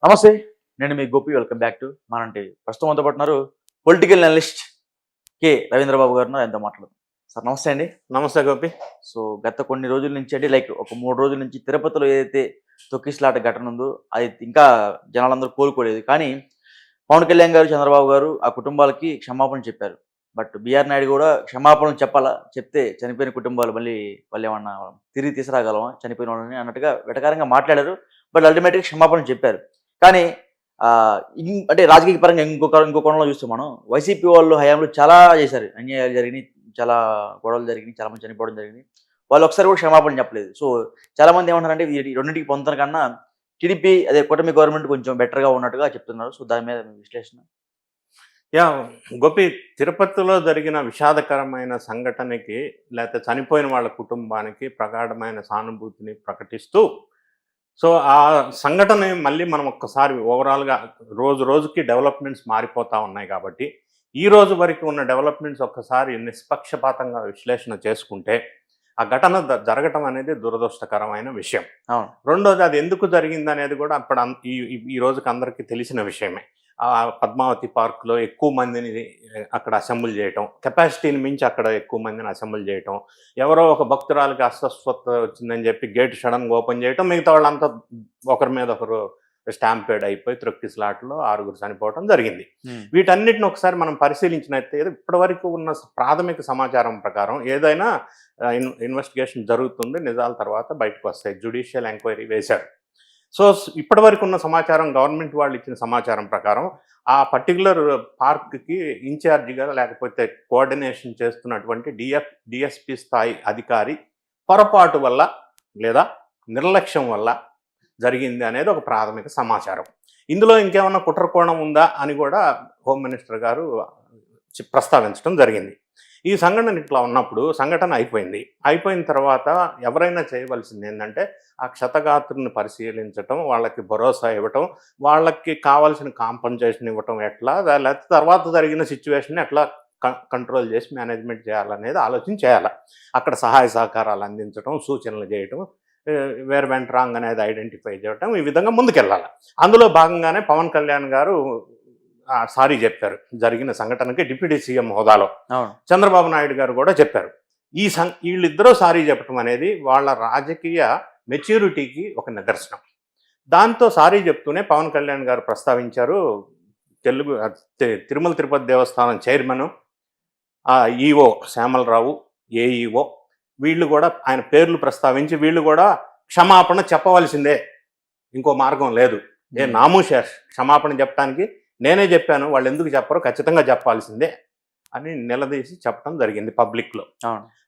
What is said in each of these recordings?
నమస్తే, నేను మీ గోపి. వెల్కమ్ బ్యాక్ టు మనంటి. ప్రస్తుతం అంతా పడుతున్నారు పొలిటికల్ అనలిస్ట్ కె రవీంద్రబాబు గారు. ఆయనతో మాట్లాడదాం. సార్ నమస్తే అండి. నమస్తే గోపి. సో గత కొన్ని రోజుల నుంచి అంటే లైక్ ఒక 3 రోజుల నుంచి తిరుపతిలో ఏదైతే తొక్కిసలాట ఘటన ఉందో అది ఇంకా జనాలందరూ కోలుకోలేదు. కానీ పవన్ కళ్యాణ్ గారు, చంద్రబాబు గారు ఆ కుటుంబాలకి క్షమాపణ చెప్పారు. బట్ బీఆర్ నాయుడు కూడా క్షమాపణలు చెప్పాలా, చెప్తే చనిపోయిన కుటుంబాలు మళ్ళీ ఏమన్నా తిరిగి తీసుకురాగలమా చనిపోయిన వాళ్ళని అన్నట్టుగా వెటకారంగా మాట్లాడారు. బట్ అల్టిమేట్గా క్షమాపణ చెప్పారు. కానీ అంటే రాజకీయ పరంగా ఇంకో కోణంలో చూస్తే మనం వైసీపీ వాళ్ళు హయాంలో చాలా చేశారు, అన్యాయాలు జరిగినాయి, చాలా గొడవలు జరిగినాయి, చాలా మంది చనిపోవడం జరిగింది. వాళ్ళు ఒకసారి కూడా క్షమాపణ చెప్పలేదు. సో చాలా మంది ఏమంటారంటే ఈ రెండింటికి పొందుతున్న కన్నా టీడీపీ అదే కూటమి గవర్నమెంట్ కొంచెం బెటర్గా ఉన్నట్టుగా చెప్తున్నారు. సో దాని మీద విశ్లేషణ. గోపి, తిరుపతిలో జరిగిన విషాదకరమైన సంఘటనకి లేకపోతే చనిపోయిన వాళ్ళ కుటుంబానికి ప్రగాఢమైన సానుభూతిని ప్రకటిస్తూ, సో ఆ సంఘటన మళ్ళీ మనం ఒక్కసారి ఓవరాల్గా రోజు రోజుకి డెవలప్మెంట్స్ మారిపోతూ ఉన్నాయి కాబట్టి ఈ రోజు వరకు ఉన్న డెవలప్మెంట్స్ ఒక్కసారి నిష్పక్షపాతంగా విశ్లేషణ చేసుకుంటే ఆ ఘటన జరగటం అనేది దురదృష్టకరమైన విషయం. రెండోది, అది ఎందుకు జరిగింది అనేది కూడా అప్పుడు ఈ రోజుకి అందరికీ తెలిసిన విషయమే. పద్మావతి పార్క్లో ఎక్కువ మందిని అక్కడ అసెంబ్ల్ చేయటం, కెపాసిటీని మించి అక్కడ ఎక్కువ మందిని అసెంబ్ల్ చేయటం, ఎవరో ఒక భక్తురాలకి అస్వస్థత వచ్చిందని చెప్పి గేట్ సడన్గా ఓపెన్ చేయటం, మిగతా వాళ్ళంతా ఒకరి మీద ఒకరు స్టాంపేడ్ అయిపోయి తొక్కిసలాటలో 6 చనిపోవడం జరిగింది. వీటన్నిటిని ఒకసారి మనం పరిశీలించినట్లయితే ఇప్పటి వరకు ఉన్న ప్రాథమిక సమాచారం ప్రకారం ఏదైనా ఇన్వెస్టిగేషన్ జరుగుతుంది, నిజాల తర్వాత బయటకు వస్తాయి, జ్యుడిషియల్ ఎంక్వైరీ వేశారు. సో ఇప్పటి వరకు ఉన్న సమాచారం, గవర్నమెంట్ వాళ్ళు ఇచ్చిన సమాచారం ప్రకారం ఆ పర్టికులర్ పార్క్కి ఇన్ఛార్జిగా లేకపోతే కోఆర్డినేషన్ చేస్తున్నటువంటి డిఎస్పి స్థాయి అధికారి పొరపాటు వల్ల లేదా నిర్లక్ష్యం వల్ల జరిగింది అనేది ఒక ప్రాథమిక సమాచారం. ఇందులో ఇంకేమన్నా కుట్రకోణం ఉందా అని కూడా హోమ్ మినిస్టర్ గారు ప్రస్తావించడం జరిగింది. ఈ సంఘటన ఇట్లా ఉన్నప్పుడు సంఘటన అయిపోయిన తర్వాత ఎవరైనా చేయవలసింది ఏంటంటే ఆ క్షతగాత్రుని పరిశీలించటం, వాళ్ళకి భరోసా ఇవ్వటం, వాళ్ళకి కావాల్సిన కాంపన్సేషన్ ఇవ్వటం, ఎట్లా లేకపోతే తర్వాత జరిగిన సిచ్యువేషన్ ఎట్లా కంట్రోల్ చేసి మేనేజ్మెంట్ చేయాలనేది ఆలోచన చేయాలి. అక్కడ సహాయ సహకారాలు అందించడం, సూచనలు చేయటం, వేర్ వెంట్ రాంగ్ అనేది ఐడెంటిఫై చేయటం, ఈ విధంగా ముందుకెళ్ళాలి. అందులో భాగంగానే పవన్ కళ్యాణ్ గారు సారీ చెప్పారు జరిగిన సంఘటనకి డిప్యూటీ సీఎం హోదాలో. చంద్రబాబు నాయుడు గారు కూడా చెప్పారు. వీళ్ళిద్దరూ సారీ చెప్పడం అనేది వాళ్ళ రాజకీయ మెచ్యూరిటీకి ఒక నిదర్శనం. దాంతో సారీ చెప్తూనే పవన్ కళ్యాణ్ గారు ప్రస్తావించారు, తిరుమల తిరుపతి దేవస్థానం చైర్మన్, ఈఓ శ్యామలరావు, ఏఈఓ, వీళ్ళు కూడా ఆయన పేర్లు ప్రస్తావించి వీళ్ళు కూడా క్షమాపణ చెప్పవలసిందే, ఇంకో మార్గం లేదు, నామూషేష్ క్షమాపణ చెప్పడానికి నేనే చెప్పాను, వాళ్ళు ఎందుకు చెప్పరో ఖచ్చితంగా చెప్పాల్సిందే అని నిలదీసి చెప్పడం జరిగింది పబ్లిక్లో.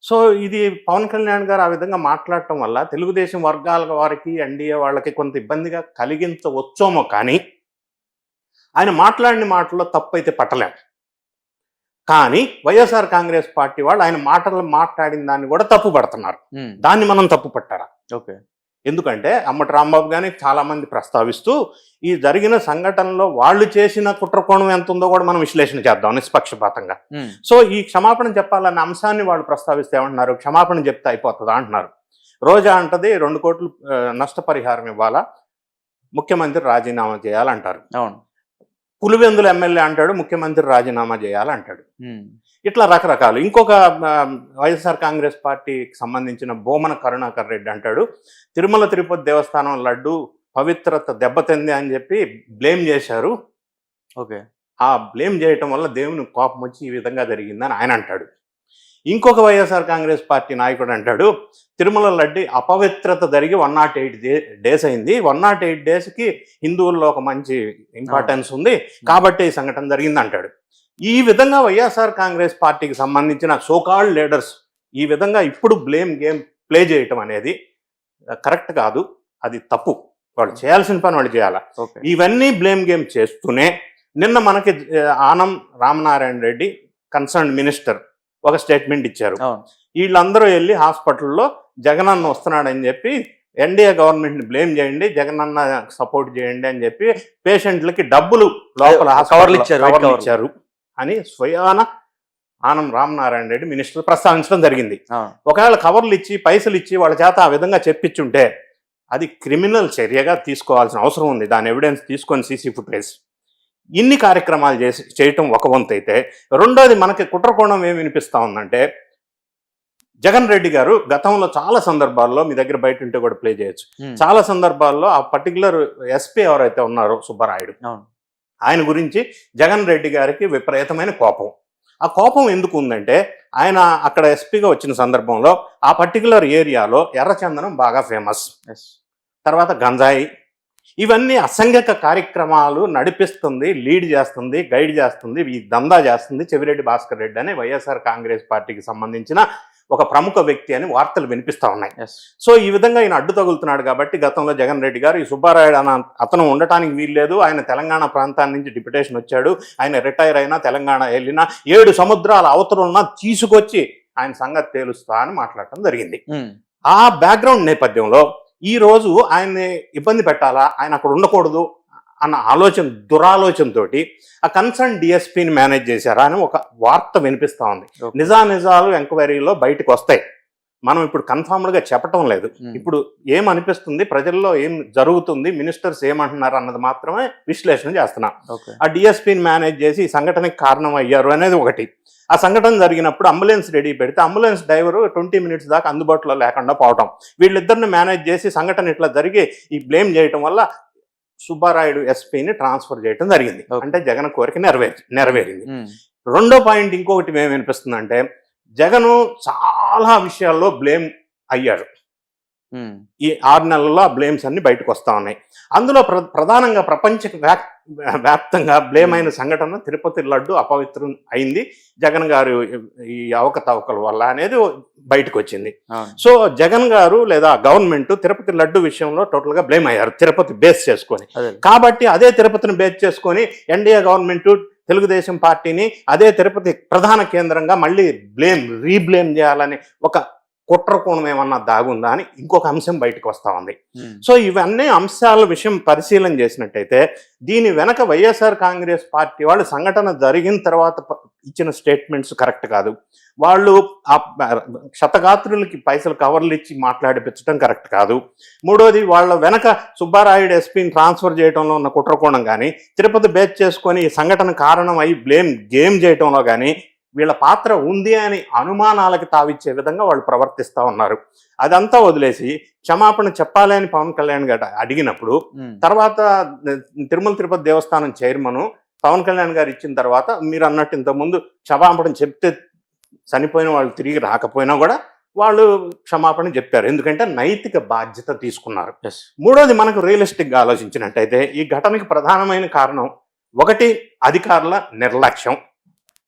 సో ఇది పవన్ కళ్యాణ్ గారు ఆ విధంగా మాట్లాడటం వల్ల తెలుగుదేశం వర్గాల వారికి, ఎన్డీఏ వాళ్ళకి కొంత ఇబ్బందిగా కలిగించవచ్చేమో, కానీ ఆయన మాట్లాడిన మాటల్లో తప్పు అయితే పట్టలేము. కానీ వైఎస్ఆర్ కాంగ్రెస్ పార్టీ వాళ్ళు ఆయన మాట్లాడిన దాన్ని కూడా తప్పు పడుతున్నారు. దాన్ని మనం తప్పు పట్టారా? ఓకే. ఎందుకంటే అమ్మటి రాంబాబు గాని చాలా మంది ప్రస్తావిస్తూ ఈ జరిగిన సంఘటనలో వాళ్ళు చేసిన కుట్రకోణం ఎంత ఉందో కూడా మనం విశ్లేషణ చేద్దాం నిష్పక్షపాతంగా. సో ఈ క్షమాపణ చెప్పాలన్న అంశాన్ని వాళ్ళు ప్రస్తావిస్తే ఏమంటున్నారు, క్షమాపణ చెప్తే అయిపోతుందా అంటున్నారు. రోజా అంటది 2 కోట్లు నష్టపరిహారం ఇవ్వాలా, ముఖ్యమంత్రి రాజీనామా చేయాలంటారు. అవును. పులివెందుల ఎమ్మెల్యే అంటాడు ముఖ్యమంత్రి రాజీనామా చేయాలంటాడు. ఇట్లా రకరకాలు. ఇంకొక వైఎస్ఆర్ కాంగ్రెస్ పార్టీకి సంబంధించిన బోమన కరుణాకర్ రెడ్డి అంటాడు తిరుమల తిరుపతి దేవస్థానం లడ్డు పవిత్రత దెబ్బతింది అని చెప్పి బ్లేమ్ చేశారు. ఓకే. ఆ బ్లేమ్ చేయటం వల్ల దేవుని కోపం వచ్చి ఈ విధంగా జరిగిందని ఆయన అంటాడు. ఇంకొక వైఎస్ఆర్ కాంగ్రెస్ పార్టీ నాయకుడు అంటాడు తిరుమల లడ్డు అపవిత్రత జరిగి 108 డేస్ అయింది, 108 డేస్కి హిందువుల్లో ఒక మంచి ఇంపార్టెన్స్ ఉంది కాబట్టి ఈ సంఘటన జరిగింది అంటాడు. ఈ విధంగా వైఎస్ఆర్ కాంగ్రెస్ పార్టీకి సంబంధించిన సోకాల్డ్ లీడర్స్ ఈ విధంగా ఇప్పుడు బ్లేమ్ గేమ్ ప్లే చేయటం అనేది కరెక్ట్ కాదు, అది తప్పు. వాళ్ళు చేయాల్సిన పని వాళ్ళు చేయాలి. ఇవన్నీ బ్లేమ్ గేమ్ చేస్తూనే నిన్న మనకి ఆనం రామనారాయణ రెడ్డి కన్సర్న్ మినిస్టర్ ఒక స్టేట్మెంట్ ఇచ్చారు. వీళ్ళందరూ వెళ్ళి హాస్పిటల్లో జగనన్న వస్తున్నాడని చెప్పి ఎన్డీఏ గవర్నమెంట్ని బ్లేమ్ చేయండి, జగనన్న సపోర్ట్ చేయండి అని చెప్పి పేషెంట్లకి డబ్బులు లోపల కవర్లు ఇచ్చారు అని స్వయాన ఆనం రామనారాయణ రెడ్డి మినిస్టర్ ప్రస్తావించడం జరిగింది. ఒకవేళ కవర్లు ఇచ్చి పైసలు ఇచ్చి వాళ్ళ చేత ఆ విధంగా చెప్పించుంటే అది క్రిమినల్ చర్యగా తీసుకోవాల్సిన అవసరం ఉంది. దాని ఎవిడెన్స్ తీసుకొని సీసీ ఫుటేజ్ ఇన్ని కార్యక్రమాలు చేయటం ఒక వంతు అయితే, రెండోది మనకి కుట్రకోణం ఏమి వినిపిస్తా ఉందంటే, జగన్ రెడ్డి గారు గతంలో చాలా సందర్భాల్లో, మీ దగ్గర బయట ఉంటే కూడా ప్లే చేయొచ్చు, చాలా సందర్భాల్లో ఆ పర్టికులర్ ఎస్పీ ఎవరైతే ఉన్నారో సుబ్బరాయుడు, ఆయన గురించి జగన్ రెడ్డి గారికి విపరీతమైన కోపం. ఆ కోపం ఎందుకు ఉందంటే, ఆయన అక్కడ ఎస్పీగా వచ్చిన సందర్భంలో ఆ పర్టికులర్ ఏరియాలో ఎర్రచందనం బాగా ఫేమస్, తర్వాత గంజాయి, ఇవన్నీ అసంఘిక కార్యక్రమాలు నడిపిస్తుంది, లీడ్ చేస్తుంది, గైడ్ చేస్తుంది, ఈ దందా చేస్తుంది చెవిరెడ్డి భాస్కర్ రెడ్డి అని వైఎస్ఆర్ కాంగ్రెస్ పార్టీకి సంబంధించిన ఒక ప్రముఖ వ్యక్తి అని వార్తలు వినిపిస్తూ ఉన్నాయి. సో ఈ విధంగా ఈయన అడ్డు తగులుతున్నాడు కాబట్టి గతంలో జగన్ రెడ్డి గారు ఈ సుబ్బారాయుడు అతను ఉండటానికి వీల్లేదు, ఆయన తెలంగాణ ప్రాంతాన్ని నుంచి డిప్యుటేషన్ వచ్చాడు, ఆయన రిటైర్ అయినా తెలంగాణ వెళ్ళినా 7 సముద్రాల అవతలున్నా తీసుకొచ్చి ఆయన సంగతి తేలుస్తా అని మాట్లాడటం జరిగింది. ఆ బ్యాక్గ్రౌండ్ నేపథ్యంలో ఈ రోజు ఆయన్ని ఇబ్బంది పెట్టాలా, ఆయన అక్కడ ఉండకూడదు అన్న దురాలోచనతోటి ఆ కన్సర్న్ డిఎస్పీని మేనేజ్ చేశారా అని ఒక వార్త వినిపిస్తా ఉంది. నిజాలు ఎంక్వైరీలో బయటకు వస్తాయి, మనం ఇప్పుడు కన్ఫర్మ్డ్గా చెప్పటం లేదు. ఇప్పుడు ఏమనిపిస్తుంది, ప్రజల్లో ఏం జరుగుతుంది, మినిస్టర్స్ ఏమంటున్నారు అన్నది మాత్రమే విశ్లేషణ చేస్తున్నాం. ఆ డిఎస్పీని మేనేజ్ చేసి ఈ సంఘటనకి కారణం అయ్యారు అనేది ఒకటి. ఆ సంఘటన జరిగినప్పుడు అంబులెన్స్ రెడీ పెడితే అంబులెన్స్ డ్రైవరు 20 మినిట్స్ దాకా అందుబాటులో లేకుండా పోవటం, వీళ్ళిద్దరిని మేనేజ్ చేసి సంఘటన ఇట్లా జరిగి ఈ బ్లేమ్ చేయటం వల్ల సుబ్బారాయుడు ఎస్పీని ట్రాన్స్ఫర్ చేయటం జరిగింది. అంటే జగన్ కోరిక నెరవేరింది. రెండో పాయింట్ ఇంకొకటి ఏమనిపిస్తుందంటే, జగను చాలా విషయాల్లో బ్లేమ్ అయ్యాడు. ఈ 6 నెలల్లో ఆ బ్లేమ్స్ అన్ని బయటకు వస్తా ఉన్నాయి. అందులో ప్రధానంగా ప్రపంచ వ్యాప్తంగా బ్లేమ్ అయిన సంఘటన తిరుపతి లడ్డు అపవిత్రం అయింది జగన్ గారు ఈ అవకతవకల వల్ల అనేది బయటకు వచ్చింది. సో జగన్ గారు లేదా గవర్నమెంట్ తిరుపతి లడ్డు విషయంలో టోటల్ గా బ్లేమ్ అయ్యారు, తిరుపతి బేస్ చేసుకొని. కాబట్టి అదే తిరుపతిని బేస్ చేసుకొని ఎన్డీఏ గవర్నమెంట్ తెలుగుదేశం పార్టీని అదే తిరుపతి ప్రధాన కేంద్రంగా మళ్ళీ రీబ్లేమ్ చేయాలని ఒక కుట్రకోణం ఏమన్నా దాగుందా అని ఇంకొక అంశం బయటకు వస్తా ఉంది. సో ఇవన్నీ అంశాల విషయం పరిశీలన చేసినట్టయితే దీని వెనక వైఎస్ఆర్ కాంగ్రెస్ పార్టీ వాళ్ళు సంఘటన జరిగిన తర్వాత ఇచ్చిన స్టేట్మెంట్స్ కరెక్ట్ కాదు, వాళ్ళు ఆ క్షతగాత్రులకి పైసలు కవర్లు ఇచ్చి మాట్లాడిపించడం కరెక్ట్ కాదు. మూడోది, వాళ్ళ వెనక సుబ్బారాయుడు ఎస్పీని ట్రాన్స్ఫర్ చేయడంలో ఉన్న కుట్రకోణం కానీ, తిరుపతి బేస్ చేసుకొని సంఘటన కారణం అయి గేమ్ చేయడంలో కానీ వీళ్ళ పాత్ర ఉంది అని అనుమానాలకు తావిచ్చే విధంగా వాళ్ళు ప్రవర్తిస్తూ ఉన్నారు. అదంతా వదిలేసి క్షమాపణ చెప్పాలి అని పవన్ కళ్యాణ్ గారు అడిగినప్పుడు, తర్వాత తిరుపతి దేవస్థానం చైర్మన్ పవన్ కళ్యాణ్ గారు ఇచ్చిన తర్వాత మీరు అన్నట్టు ఇంతకుముందు క్షమాపణ చెప్తే చనిపోయిన వాళ్ళు తిరిగి రాకపోయినా కూడా వాళ్ళు క్షమాపణ చెప్పారు, ఎందుకంటే నైతిక బాధ్యత తీసుకున్నారు. మూడోది, మనకు రియలిస్టిక్గా ఆలోచించినట్టయితే ఈ ఘటనకి ప్రధానమైన కారణం ఒకటి అధికారుల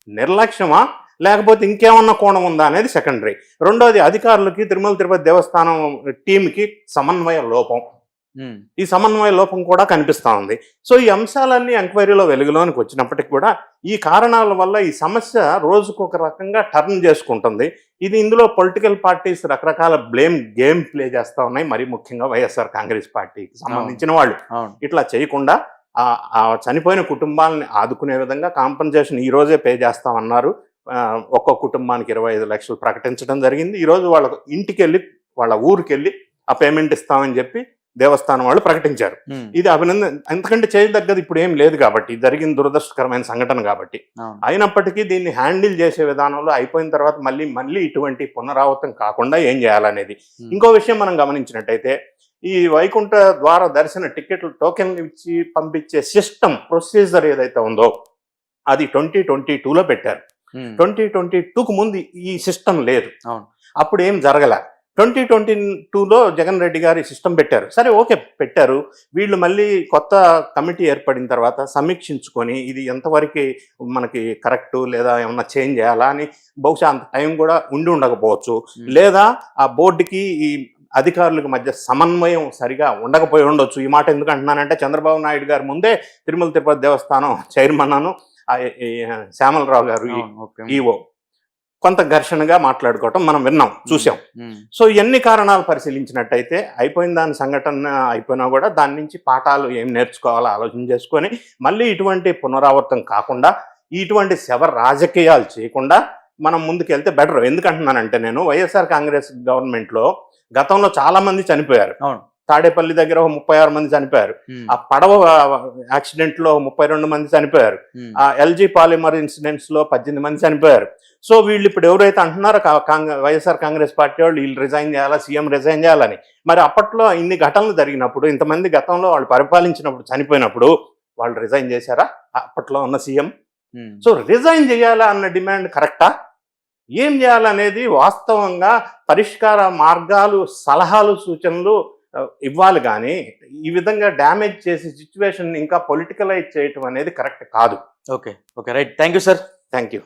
నిర్లక్ష్యమా లేకపోతే ఇంకేమన్నా కోణం ఉందా అనేది సెకండరీ. రెండోది, అధికారులకి తిరుపతి దేవస్థానం టీంకి సమన్వయ లోపం, ఈ సమన్వయ లోపం కూడా కనిపిస్తూ ఉంది. సో ఈ అంశాలన్నీ ఎంక్వైరీలో వెలుగులోనికి వచ్చినప్పటికీ కూడా ఈ కారణాల వల్ల ఈ సమస్య రోజుకొక రకంగా టర్న్ చేసుకుంటుంది. ఇందులో పొలిటికల్ పార్టీస్ రకరకాల గేమ్ ప్లే చేస్తూ ఉన్నాయి, మరీ ముఖ్యంగా వైఎస్ఆర్ కాంగ్రెస్ పార్టీకి సంబంధించిన వాళ్ళు. ఇట్లా చేయకుండా ఆ చనిపోయిన కుటుంబాలని ఆదుకునే విధంగా కాంపన్సేషన్ ఈ రోజే పే చేస్తామన్నారు. ఒక్కొక్క కుటుంబానికి 25 లక్షలు ప్రకటించడం జరిగింది. ఈరోజు వాళ్ళ ఇంటికి వెళ్ళి వాళ్ళ ఊరికి వెళ్ళి ఆ పేమెంట్ ఇస్తామని చెప్పి దేవస్థానం వాళ్ళు ప్రకటించారు. ఇది అభినందన, ఎందుకంటే చేయదగ్గది ఇప్పుడు ఏం లేదు కాబట్టి, జరిగిన దురదృష్టకరమైన సంఘటన కాబట్టి. అయినప్పటికీ దీన్ని హ్యాండిల్ చేసే విధానంలో అయిపోయిన తర్వాత మళ్ళీ ఇటువంటి పునరావృతం కాకుండా ఏం చేయాలనేది. ఇంకో విషయం మనం గమనించినట్టయితే, ఈ వైకుంఠ ద్వార దర్శన టికెట్లు టోకెన్లు ఇచ్చి పంపించే సిస్టమ్ ప్రొసీజర్ ఏదైతే ఉందో అది 2022లో పెట్టారు. 2022కు ముందు ఈ సిస్టమ్ లేదు, అప్పుడు ఏం జరగల. 2022లో జగన్ రెడ్డి గారు ఈ సిస్టమ్ పెట్టారు. సరే, ఓకే, పెట్టారు. వీళ్ళు మళ్ళీ కొత్త కమిటీ ఏర్పడిన తర్వాత సమీక్షించుకొని ఇది ఎంతవరకు మనకి కరెక్టు లేదా ఏమన్నా చేంజ్ చేయాలా అని బహుశా అంత టైం కూడా ఉండకపోవచ్చు, లేదా ఆ బోర్డుకి ఈ అధికారులకు మధ్య సమన్వయం సరిగా ఉండకపోయి ఉండొచ్చు. ఈ మాట ఎందుకు అంటున్నానంటే, చంద్రబాబు నాయుడు గారు ముందే తిరుపతి దేవస్థానం చైర్మన్ శ్యామలరావు గారు ఈఓ కొంత ఘర్షణగా మాట్లాడుకోవటం మనం చూసాం. సో ఎన్ని కారణాలు పరిశీలించినట్టయితే అయిపోయిన దాని సంఘటన అయిపోయినా కూడా దాని నుంచి పాఠాలు ఏం నేర్చుకోవాలో ఆలోచన చేసుకొని మళ్ళీ ఇటువంటి పునరావృతం కాకుండా ఇటువంటి శవ రాజకీయాలు చేయకుండా మనం ముందుకెళ్తే బెటర్. ఎందుకంటున్నానంటే, నేను వైఎస్ఆర్ కాంగ్రెస్ గవర్నమెంట్లో గతంలో చాలా మంది చనిపోయారు. తాడేపల్లి దగ్గర 36 మంది చనిపోయారు. ఆ పడవ యాక్సిడెంట్ లో 32 మంది చనిపోయారు. ఆ ఎల్జీ పాలిమర్ ఇన్సిడెంట్స్ లో 18 మంది చనిపోయారు. సో వీళ్ళు ఇప్పుడు ఎవరైతే అంటున్నారో వైఎస్ఆర్ కాంగ్రెస్ పార్టీ వాళ్ళు వీళ్ళు రిజైన్ చేయాలా, సీఎం రిజైన్ చేయాలని, మరి అప్పట్లో ఇన్ని ఘటనలు జరిగినప్పుడు, ఇంతమంది గతంలో వాళ్ళు పరిపాలించినప్పుడు చనిపోయినప్పుడు వాళ్ళు రిజైన్ చేశారా అప్పట్లో ఉన్న సీఎం? సో రిజైన్ చేయాలా అన్న డిమాండ్ కరెక్టా? ఏం చేయాలనేది వాస్తవంగా పరిష్కార మార్గాలు, సలహాలు, సూచనలు ఇవ్వాలి. కానీ ఈ విధంగా డ్యామేజ్ చేసి సిచ్యువేషన్ ఇంకా పొలిటికలైజ్ చేయటం అనేది కరెక్ట్ కాదు. Okay, right. Thank you sir. Thank you.